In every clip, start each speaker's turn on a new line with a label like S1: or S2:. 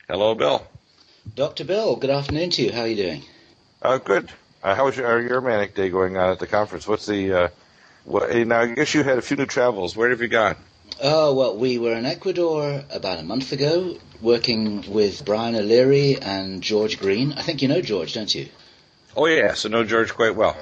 S1: Hello, Bill.
S2: Dr. Bill, good afternoon to you. How are you doing?
S1: Good. How was your manic day going on at the conference? What's the now, I guess you had a few new travels. Where have you gone?
S2: Oh, well, we were in Ecuador about a month ago, working with Brian O'Leary and George Green. I think you know George, don't you?
S1: Oh, yes. I know George quite well.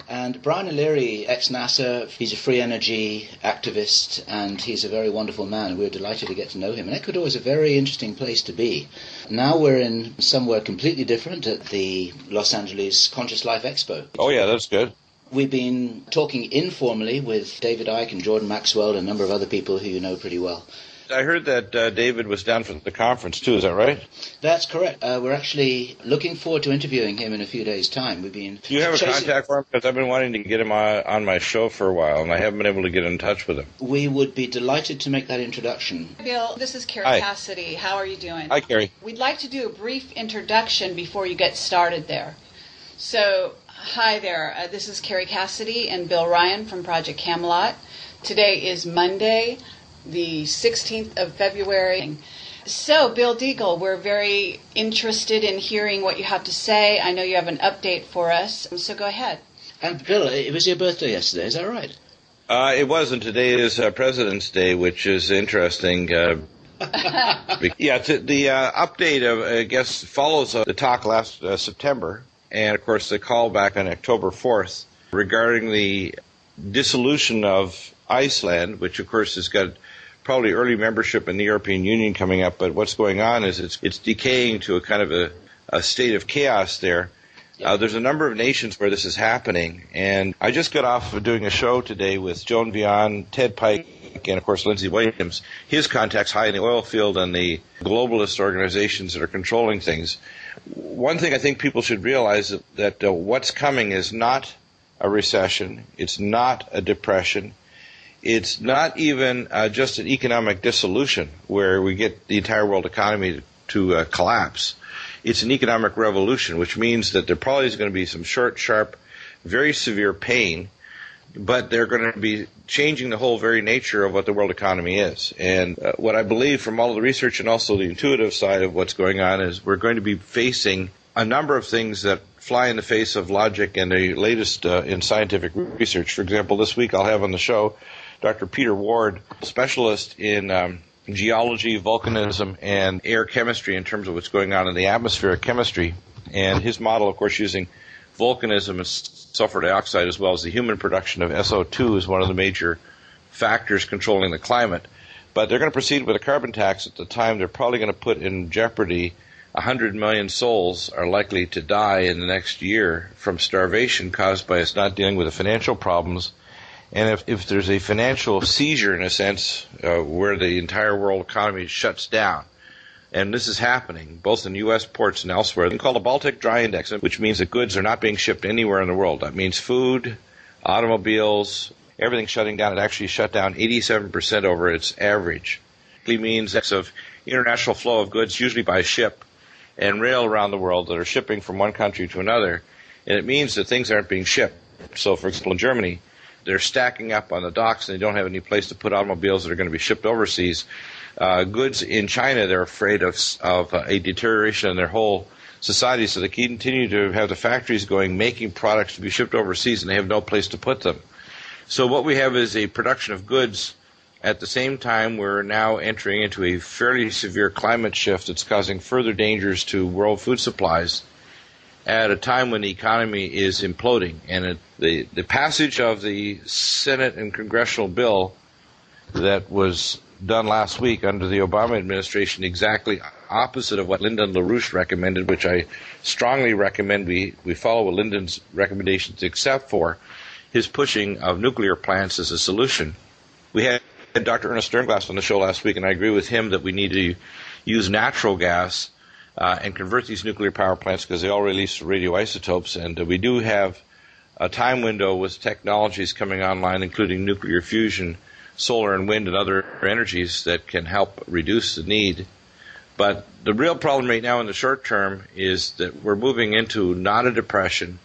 S2: And Brian O'Leary, ex-NASA, he's a free energy activist, and he's a very wonderful man. We were delighted to get to know him. And Ecuador is a very interesting place to be. Now we're in somewhere completely different at the Los Angeles Conscious Life Expo.
S1: Oh, yeah, that's good.
S2: We've been talking informally with David Icke and Jordan Maxwell and a number of other people who you know pretty well.
S1: I heard that David was down for the conference, too. Is that right?
S2: That's correct. We're actually looking forward to interviewing him in a few days' time.
S1: Do you have a contact for him? Because I've been wanting to get him on my show for a while, and I haven't been able to get in touch with him.
S2: We would be delighted to make that introduction.
S3: Bill, this is Carrie Cassidy. How are you doing?
S1: Hi, Carrie.
S3: We'd like to do a brief introduction before you get started there. So, hi there. This is Carrie Cassidy and Bill Ryan from Project Camelot. Today is Monday, the 16th of February. So, Bill Deagle, we're very interested in hearing what you have to say. I know you have an update for us, so go ahead.
S2: And Bill, it was your birthday yesterday, is that right?
S1: It was, and today is President's Day, which is interesting. The update, I guess, follows the talk last September, and, of course, the call back on October 4th regarding the dissolution of Iceland, which, of course, has got probably early membership in the European Union coming up, but what's going on is it's decaying to a kind of a state of chaos there. There's a number of nations where this is happening, and I just got off of doing a show today with Joan Vion, Ted Pike, and, of course, Lindsey Williams. His contacts high in the oil field and the globalist organizations that are controlling things. One thing I think people should realize is that what's coming is not a recession. It's not a depression. It's not even just an economic dissolution where we get the entire world economy to collapse. It's an economic revolution, which means that there probably is going to be some short, sharp, very severe pain, but they're going to be changing the whole very nature of what the world economy is. And what I believe from all of the research and also the intuitive side of what's going on is we're going to be facing a number of things that fly in the face of logic and the latest in scientific research. For example, this week I'll have on the show Dr. Peter Ward, specialist in geology, volcanism, and air chemistry in terms of what's going on in the atmospheric chemistry. And his model, of course, using volcanism and sulfur dioxide as well as the human production of SO2 is one of the major factors controlling the climate. But they're going to proceed with a carbon tax at the time. They're probably going to put in jeopardy 100 million souls are likely to die in the next year from starvation caused by us not dealing with the financial problems. And if there's a financial seizure, in a sense, where the entire world economy shuts down, and this is happening both in U.S. ports and elsewhere, it's called the Baltic Dry Index, which means that goods are not being shipped anywhere in the world. That means food, automobiles, everything shutting down. It actually shut down 87% over its average. It means that of international flow of goods, usually by ship and rail around the world, that are shipping from one country to another, and it means that things aren't being shipped. So, for example, in Germany, they're stacking up on the docks and they don't have any place to put automobiles that are going to be shipped overseas. Goods in China, they're afraid of a deterioration in their whole society, so they continue to have the factories going, making products to be shipped overseas, and they have no place to put them. So what we have is a production of goods. At the same time, we're now entering into a fairly severe climate shift that's causing further dangers to world food supplies at a time when the economy is imploding. And the passage of the Senate and congressional bill that was done last week under the Obama administration, exactly opposite of what Lyndon LaRouche recommended, which I strongly recommend we follow what Lyndon's recommendations, except for his pushing of nuclear plants as a solution. We had Dr. Ernest Sternglass on the show last week, and I agree with him that we need to use natural gas and convert these nuclear power plants because they all release radioisotopes, and we do have a time window with technologies coming online, including nuclear fusion, solar and wind and other energies that can help reduce the need. But the real problem right now in the short term is that we're moving into not a depression,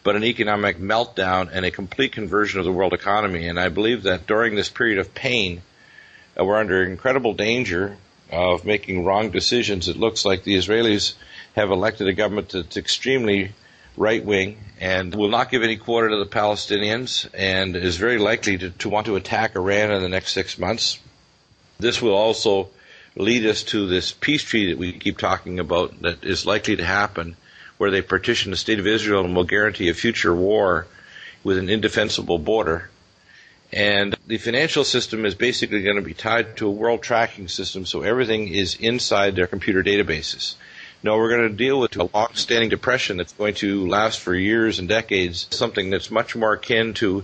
S1: but an economic meltdown and a complete conversion of the world economy. And I believe that during this period of pain, we're under incredible danger of making wrong decisions. It looks like the Israelis have elected a government that's extremely right-wing and will not give any quota to the Palestinians and is very likely to want to attack Iran in the next 6 months. This will also lead us to this peace treaty that we keep talking about that is likely to happen, where they partition the state of Israel and will guarantee a future war with an indefensible border. And the financial system is basically going to be tied to a world tracking system, so everything is inside their computer databases. No, we're going to deal with a long-standing depression that's going to last for years and decades, something that's much more akin to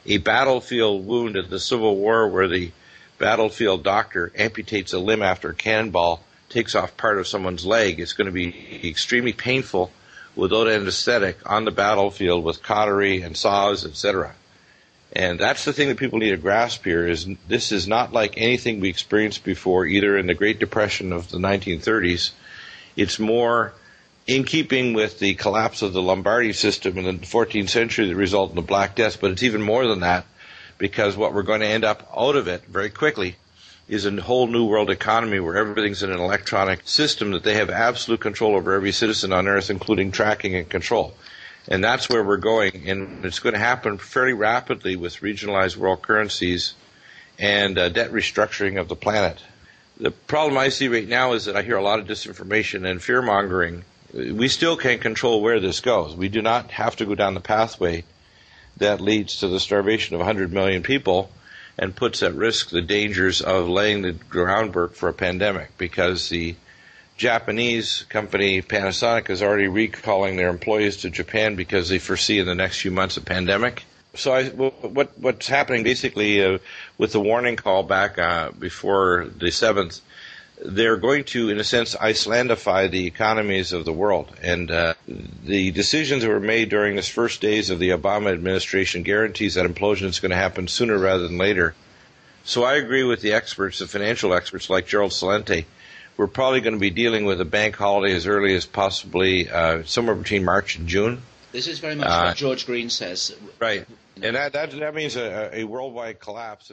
S1: a battlefield wound in the Civil War where the battlefield doctor amputates a limb after a cannonball, takes off part of someone's leg. It's going to be extremely painful without anesthetic on the battlefield with cautery and saws, etc. And that's the thing that people need to grasp here, is this is not like anything we experienced before, either in the Great Depression of the 1930s. It's more in keeping with the collapse of the Lombardy system in the 14th century that resulted in the Black Death, but it's even more than that, because what we're going to end up out of it very quickly is a whole new world economy where everything's in an electronic system that they have absolute control over every citizen on Earth, including tracking and control. And that's where we're going, and it's going to happen fairly rapidly with regionalized world currencies and debt restructuring of the planet. The problem I see right now is that I hear a lot of disinformation and fear-mongering. We still can't control where this goes. We do not have to go down the pathway that leads to the starvation of 100 million people and puts at risk the dangers of laying the groundwork for a pandemic, because the Japanese company Panasonic is already recalling their employees to Japan because they foresee in the next few months a pandemic. So what's happening basically with the warning call back before the 7th, they're going to, in a sense, Icelandify the economies of the world. And the decisions that were made during this first days of the Obama administration guarantees that implosion is going to happen sooner rather than later. So I agree with the experts, the financial experts like Gerald Celente. We're probably going to be dealing with a bank holiday as early as possibly somewhere between March and June.
S2: This is very much what George Green says.
S1: Right. And that means a worldwide collapse.